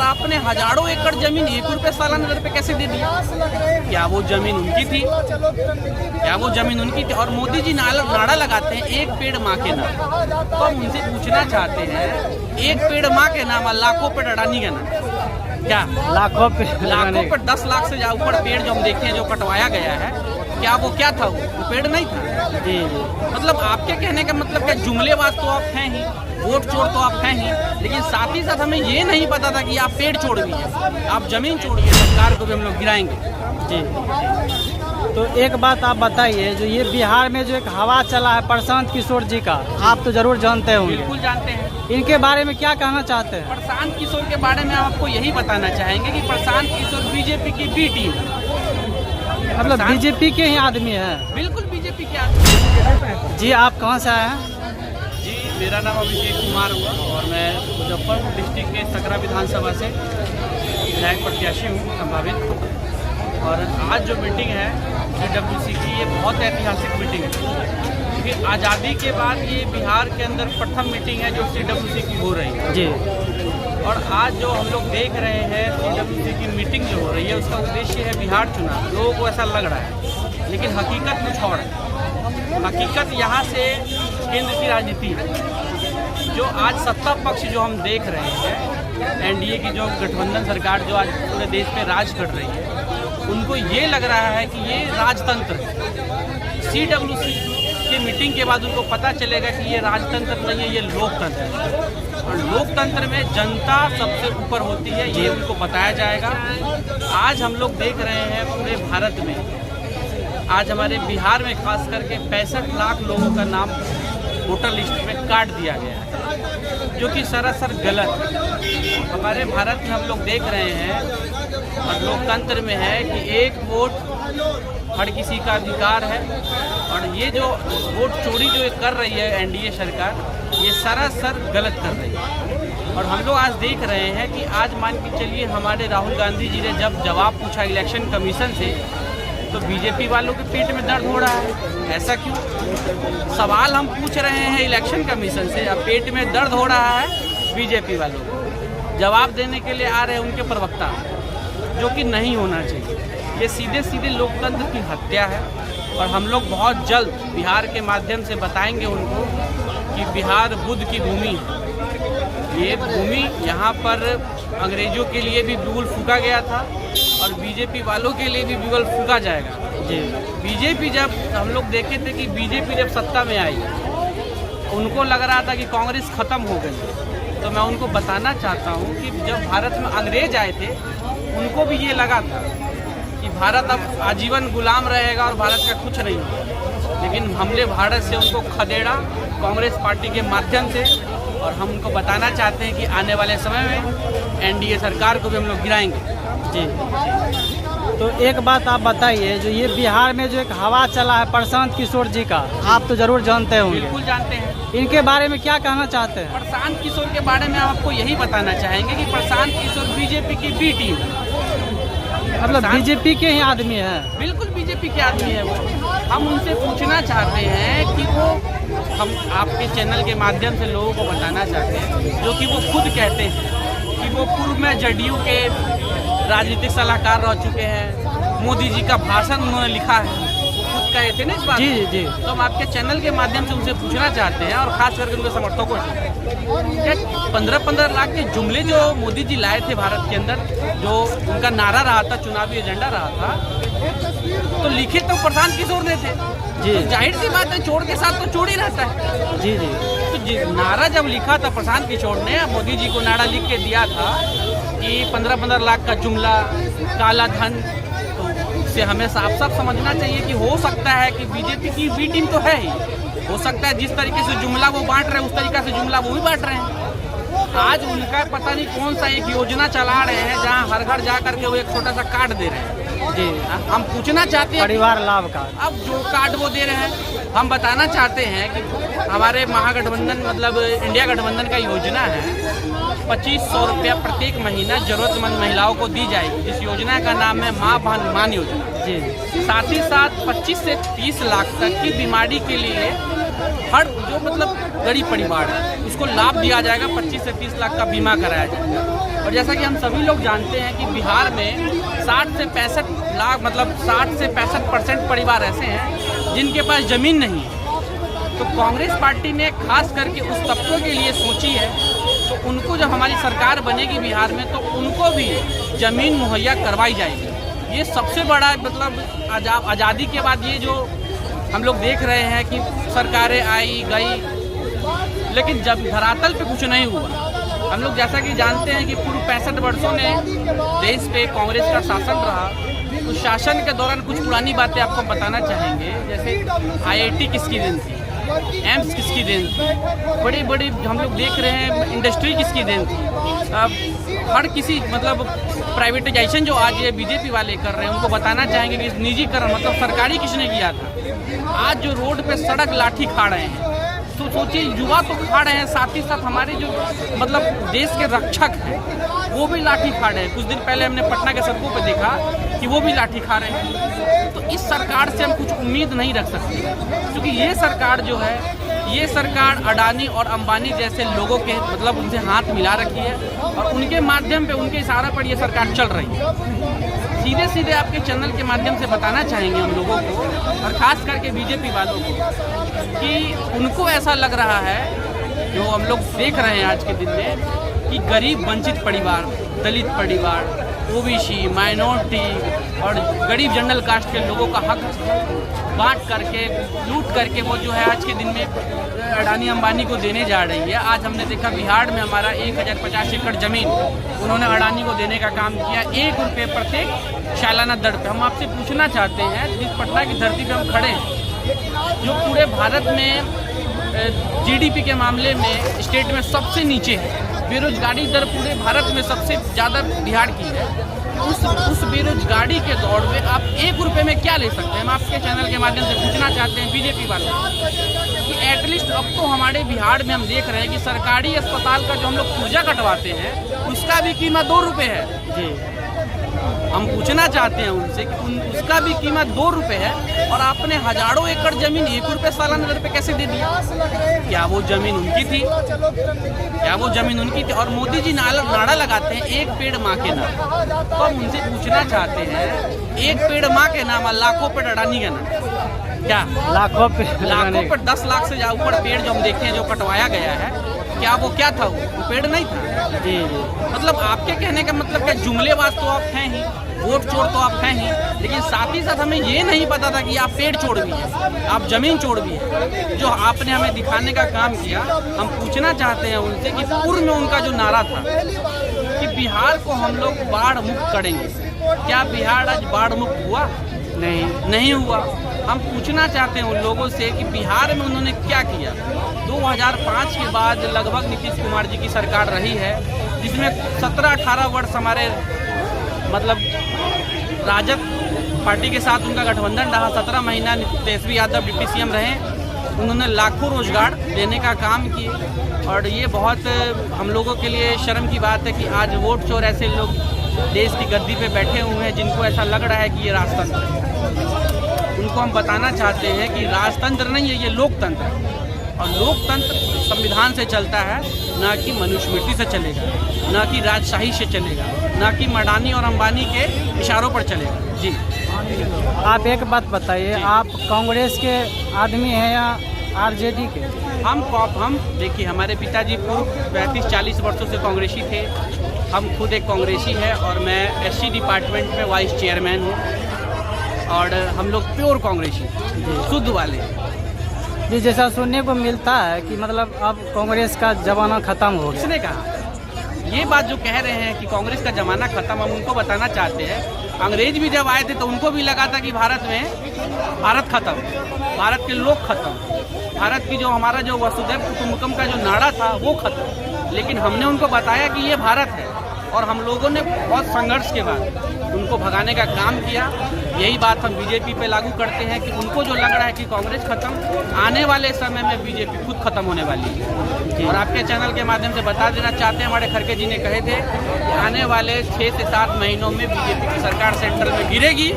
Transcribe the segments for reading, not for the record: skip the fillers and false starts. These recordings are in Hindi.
आपने हजारों एकड़ जमीन 1 रुपये सालाना दर पे कैसे दे दिया? क्या वो जमीन उनकी थी? क्या वो जमीन उनकी थी? और मोदी जी नारा लगाते हैं एक पेड़ माँ के नाम। तो हम उनसे पूछना चाहते हैं, एक पेड़ माँ के नाम और लाखों पेड़ अडानी के नाम, क्या लाखों पे 10 लाख से ऊपर पेड़ जो हम देखे हैं जो कटवाया गया है, क्या वो क्या था? वो पेड़ नहीं था। जी। मतलब आपके कहने का मतलब क्या, जुमलेबाज तो आप हैं ही, वोट चोर तो आप हैं ही, लेकिन साथ ही साथ हमें ये नहीं पता था कि आप पेड़ छोड़ भी हैं, आप जमीन छोड़ भी, सरकार को भी हम लोग गिराएंगे। जी। तो एक बात आप बताइए, जो ये बिहार में जो एक हवा चला है प्रशांत किशोर जी का, आप तो जरूर जानते होंगे। बिल्कुल जानते हैं। इनके बारे में क्या कहना चाहते हैं? प्रशांत किशोर के बारे में हम आपको यही बताना चाहेंगे कि प्रशांत किशोर बीजेपी की बी टीम, मतलब बीजेपी के ही आदमी हैं। बिल्कुल बीजेपी के आदमी। जी, आप कहाँ से आए हैं? जी, मेरा नाम अभिषेक कुमार हुआ और मैं मुजफ्फरपुर डिस्ट्रिक्ट के सकरा विधानसभा से विधायक प्रत्याशी हूँ संभावित। और आज जो मीटिंग है CWC की, ये बहुत ऐतिहासिक मीटिंग है, क्योंकि आज़ादी के बाद ये बिहार के अंदर प्रथम मीटिंग है जो CWC की हो रही है। जी। और आज जो हम लोग देख रहे हैं CWC की मीटिंग जो हो रही है, उसका उद्देश्य है बिहार चुनाव। लोगों को ऐसा लग रहा है, लेकिन हकीकत कुछ और है। हकीकत यहाँ से केंद्र की राजनीति है। जो आज सत्ता पक्ष जो हम देख रहे हैं, NDA की जो गठबंधन सरकार जो आज पूरे देश पे राज कर रही है, उनको ये लग रहा है कि ये राजतंत्र है। CWC की मीटिंग के बाद उनको पता चलेगा कि ये राजतंत्र नहीं है, ये लोकतंत्र है। और लोकतंत्र में जनता सबसे ऊपर होती है, ये उनको बताया जाएगा। आज हम लोग देख रहे हैं पूरे भारत में, आज हमारे बिहार में खास करके 65 लाख लोगों का नाम वोटर लिस्ट में काट दिया गया है, जो कि सरासर गलत है। हमारे भारत में हम लोग देख रहे हैं और लोकतंत्र में है कि एक वोट हर किसी का अधिकार है। और ये जो वोट चोरी जो कर रही है NDA सरकार, ये सरासर गलत कर रही है। और हम लोग आज देख रहे हैं कि आज मान के चलिए हमारे राहुल गांधी जी ने जब जवाब पूछा इलेक्शन कमीशन से, तो बीजेपी वालों के पेट में दर्द हो रहा है। ऐसा क्यों? सवाल हम पूछ रहे हैं इलेक्शन कमीशन से, अब पेट में दर्द हो रहा है बीजेपी वालों को। जवाब देने के लिए आ रहे हैं उनके प्रवक्ता, जो कि नहीं होना चाहिए। ये सीधे सीधे लोकतंत्र की हत्या है। और हम लोग बहुत जल्द बिहार के माध्यम से बताएंगे उनको कि बिहार बुद्ध की भूमि है। ये भूमि, यहाँ पर अंग्रेजों के लिए भी बिगुल फूका गया था और बीजेपी वालों के लिए भी बिगुल फूका जाएगा। जी। बीजेपी, जब हम लोग देखे थे कि बीजेपी जब सत्ता में आई, उनको लग रहा था कि कांग्रेस खत्म हो गई। तो मैं उनको बताना चाहता हूँ कि जब भारत में अंग्रेज आए थे, उनको भी ये लगा था कि भारत अब आजीवन गुलाम रहेगा और भारत का कुछ नहीं होगा। लेकिन हमने भारत से उनको खदेड़ा कांग्रेस पार्टी के माध्यम से। और हम उनको बताना चाहते हैं कि आने वाले समय में NDA सरकार को भी हम लोग गिराएंगे। जी। तो एक बात आप बताइए, जो ये बिहार में जो एक हवा चला है प्रशांत किशोर जी का, आप तो जरूर जानते होंगे। बिल्कुल जानते हैं। इनके बारे में क्या कहना चाहते हैं? प्रशांत किशोर के बारे में हम आपको यही बताना चाहेंगे कि प्रशांत किशोर बीजेपी की बी टीम, मतलब बीजेपी के ही आदमी हैं। बिल्कुल बीजेपी के आदमी है वो। हम उनसे पूछना चाहते हैं कि वो, हम आपके चैनल के माध्यम से लोगों को बताना चाहते हैं, जो कि वो खुद कहते हैं कि वो पूर्व में JDU के राजनीतिक सलाहकार रह चुके हैं, मोदी जी का भाषण उन्होंने लिखा है, खुद कहे थे ना इस बात। जी जी। तो हम आपके चैनल के माध्यम से उनसे पूछना चाहते हैं, और खास करके उनके समर्थकों से, 15-15 लाख के जुमले जो मोदी जी लाए थे भारत के अंदर, जो उनका नारा रहा था, चुनावी एजेंडा रहा था, तो लिखे तो प्रशांत किशोर ने थे। जी। तो जाहिर सी बात है, चोर के साथ तो चोर ही रहता है। जी जी। तो नारा जब लिखा था प्रशांत किशोर ने, मोदी जी को नारा लिख के दिया था कि 15-15 लाख का जुमला, काला धन, तो इससे हमें साफ साफ समझना चाहिए कि हो सकता है कि बीजेपी की बी टीम तो है ही, हो सकता है जिस तरीके से जुमला वो बांट रहे हैं, उस तरीके से जुमला वो भी बांट रहे हैं। आज उनका पता नहीं कौन सा एक योजना चला रहे हैं, जहां हर घर जा करके वो एक छोटा सा कार्ड दे रहे हैं। जी। हम पूछना चाहते हैं, परिवार लाभ कार्ड, अब जो कार्ड वो दे रहे हैं, हम बताना चाहते हैं कि हमारे महागठबंधन, मतलब इंडिया गठबंधन का योजना है, 2500 रुपया प्रत्येक महीना जरूरतमंद महिलाओं को दी जाएगी। इस योजना का नाम है माँ मान योजना। जी। साथ ही साथ 25 से 30 लाख तक की बीमारी के लिए हर जो मतलब गरीब परिवार है, उसको लाभ दिया जाएगा। 25 से 30 लाख का बीमा कराया जाएगा। और जैसा कि हम सभी लोग जानते हैं कि बिहार में 60 से 65 लाख मतलब 60 से 65% परिवार ऐसे हैं जिनके पास ज़मीन नहीं है। तो कांग्रेस पार्टी ने खास करके उस तबकों के लिए सोची है, तो उनको जब हमारी सरकार बनेगी बिहार में तो उनको भी ज़मीन मुहैया करवाई जाएगी। ये सबसे बड़ा मतलब आज़ादी के बाद ये जो हम लोग देख रहे हैं कि सरकारें आई गई, लेकिन जब धरातल पे कुछ नहीं हुआ। हम लोग जैसा कि जानते हैं कि पूर्व 65 वर्षों में देश पे कांग्रेस का शासन रहा। उस शासन के दौरान कुछ पुरानी बातें आपको बताना चाहेंगे, जैसे IIT किसकी देन थी, एम्स किसकी देन थी, बड़ी बड़ी हम लोग देख रहे हैं इंडस्ट्री किसकी देन थी। अब हर किसी मतलब प्राइवेटाइजेशन जो आज ये बीजेपी वाले कर रहे हैं उनको बताना चाहेंगे कि निजीकरण मतलब सरकारी किसने किया था। आज जो रोड पे सड़क लाठी खा रहे हैं, तो सोचिए युवा तो खा रहे हैं, साथ ही साथ हमारे जो मतलब देश के रक्षक हैं वो भी लाठी खा रहे हैं। कुछ दिन पहले हमने पटना के सड़कों पे देखा कि वो भी लाठी खा रहे हैं। तो इस सरकार से हम कुछ उम्मीद नहीं रख सकते, क्योंकि ये सरकार जो है, ये सरकार अडानी और अंबानी जैसे लोगों के मतलब उनसे हाथ मिला रखी है और उनके माध्यम पे, उनके इशारे पर ये सरकार चल रही है। सीधे सीधे आपके चैनल के माध्यम से बताना चाहेंगे हम लोगों को, और ख़ास करके बीजेपी वालों को, कि उनको ऐसा लग रहा है जो हम लोग देख रहे हैं आज के दिन में कि गरीब वंचित परिवार, दलित परिवार, OBC, माइनॉरिटी और गरीब जनरल कास्ट के लोगों का हक बांट करके, लूट करके वो जो है आज के दिन में अडानी अंबानी को देने जा रही है। आज हमने देखा बिहार में हमारा 1050 एकड़ ज़मीन उन्होंने अडानी को देने का काम किया, 1 रुपये प्रत्येक सालाना दर पे। हम आपसे पूछना चाहते हैं, जिस पटना की धरती पे हम खड़े हैं, जो पूरे भारत में GDP के मामले में स्टेट में सबसे नीचे है, बेरोजगारी दर पूरे भारत में सबसे ज़्यादा बिहार की है, उस बेरोजगारी के दौर में आप 1 रुपये में क्या ले सकते हैं? हम आपके चैनल के माध्यम से पूछना चाहते हैं बीजेपी वालों कि एटलीस्ट अब तो हमारे बिहार में हम देख रहे हैं कि सरकारी अस्पताल का जो हम लोग पूर्जा कटवाते हैं उसका भी कीमत 2 रुपये है जी। हम पूछना चाहते हैं उनसे कि उसका भी कीमत 2 रुपये है और आपने हजारों एकड़ जमीन 1 रुपये सालाना दर पे कैसे दे दिया? क्या वो जमीन उनकी थी? क्या वो जमीन उनकी थी? और मोदी जी नारा लगाते हैं, 1 पेड़ माँ के नाम। तो हम उनसे पूछना चाहते हैं, 1 पेड़ माँ के नाम और लाखों पेड़ अडानी के नाम, क्या लाखों पेड़ 10 लाख से ऊपर पेड़ जो हम देखे हैं जो कटवाया गया है, क्या वो क्या था? वो पेड़ नहीं था जी। मतलब आपके कहने का मतलब क्या, जुमलेबाज तो आप हैं ही, वोट चोर तो आप हैं ही, लेकिन साथ ही साथ हमें ये नहीं पता था कि आप पेड़ चोर भी हैं, आप जमीन चोर भी हैं, जो आपने हमें दिखाने का काम किया। हम पूछना चाहते हैं उनसे कि पूर्व में उनका जो नारा था कि बिहार को हम लोग बाढ़ मुक्त करेंगे, क्या बिहार आज बाढ़ मुक्त हुआ? नहीं हुआ। हम पूछना चाहते हैं उन लोगों से कि बिहार में उन्होंने क्या किया। 2005 के बाद लगभग नीतीश कुमार जी की सरकार रही है, जिसमें 17-18 वर्ष हमारे मतलब राजद पार्टी के साथ उनका गठबंधन रहा। 17 महीना तेजस्वी यादव डिप्टी CM रहे, उन्होंने लाखों रोजगार देने का काम किए। और ये बहुत हम लोगों के लिए शर्म की बात है कि आज वोट चोर ऐसे लोग देश की गद्दी पे बैठे हुए हैं जिनको ऐसा लग रहा है कि ये राजतंत्र है। उनको हम बताना चाहते हैं कि राजतंत्र नहीं है, ये लोकतंत्र है, और लोकतंत्र संविधान से चलता है, ना कि मनुस्मृति से चलेगा, ना कि राजशाही से चलेगा, ना कि अडानी और अंबानी के इशारों पर चलेगा जी। आप एक बात बताइए, आप कांग्रेस के आदमी हैं या RJD के? हम देखिए, हमारे पिताजी पूर्व 35-40 वर्षों से कांग्रेसी थे। हम खुद एक कांग्रेसी है और मैं SC डिपार्टमेंट में वाइस चेयरमैन हूँ, और हम लोग प्योर कांग्रेसी शुद्ध वाले जी। जैसा सुनने को मिलता है कि मतलब अब कांग्रेस का जमाना खत्म हो गया। किसने कहा? ये बात जो कह रहे हैं कि कांग्रेस का जमाना खत्म, हम उनको बताना चाहते हैं, अंग्रेज भी जब आए थे तो उनको भी लगा था कि भारत खत्म, भारत के लोग खत्म, भारत की जो हमारा जो वसुधैव कुटुंबकम का जो नारा था वो खत्म। लेकिन हमने उनको बताया कि ये भारत है, और हम लोगों ने बहुत संघर्ष के बाद उनको भगाने का काम किया। यही बात हम बीजेपी पे लागू करते हैं कि उनको जो लग रहा है कि कांग्रेस खत्म, आने वाले समय में बीजेपी खुद खत्म होने वाली है। और आपके चैनल के माध्यम से बता देना चाहते हैं, हमारे खड़गे जी ने कहे थे कि आने वाले 6 से 7 महीनों में बीजेपी की सरकार सेंट्रल में गिरेगी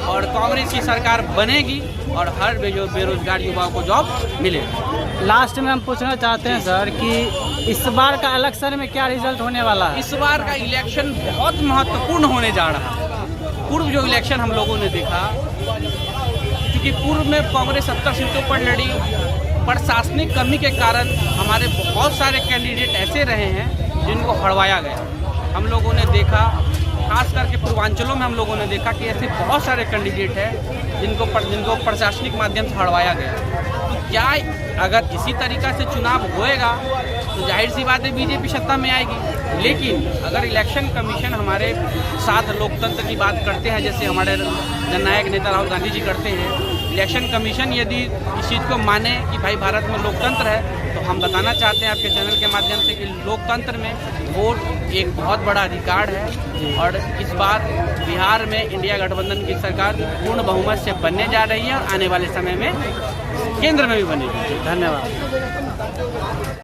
और कांग्रेस की सरकार बनेगी और हर बेरोजगार युवाओं को जॉब मिलेगा। लास्ट में हम पूछना चाहते हैं सर कि इस बार का इलेक्शन में क्या रिजल्ट होने वाला है? इस बार का इलेक्शन बहुत महत्वपूर्ण होने जा रहा है। पूर्व जो इलेक्शन हम लोगों ने देखा, क्योंकि पूर्व में कांग्रेस 70 सीटों पर लड़ी, प्रशासनिक कमी के कारण हमारे बहुत सारे कैंडिडेट ऐसे रहे हैं जिनको हड़वाया गया। हम लोगों ने देखा, खास करके पूर्वांचलों में हम लोगों ने देखा कि ऐसे बहुत सारे कैंडिडेट हैं जिनको प्रशासनिक माध्यम से हड़वाया गया। तो क्या अगर इसी तरीक़ा से चुनाव होएगा तो जाहिर सी बात है बीजेपी सत्ता में आएगी। लेकिन अगर इलेक्शन कमीशन हमारे साथ लोकतंत्र की बात करते हैं, जैसे हमारे जननायक नेता राहुल गांधी जी करते हैं, इलेक्शन कमीशन यदि इस चीज़ को माने कि भाई भारत में लोकतंत्र है, तो हम बताना चाहते हैं आपके चैनल के माध्यम से कि लोकतंत्र में वोट एक बहुत बड़ा अधिकार है। और इस बार बिहार में इंडिया गठबंधन की सरकार पूर्ण बहुमत से बनने जा रही है और आने वाले समय में केंद्र में भी बनेगी। धन्यवाद।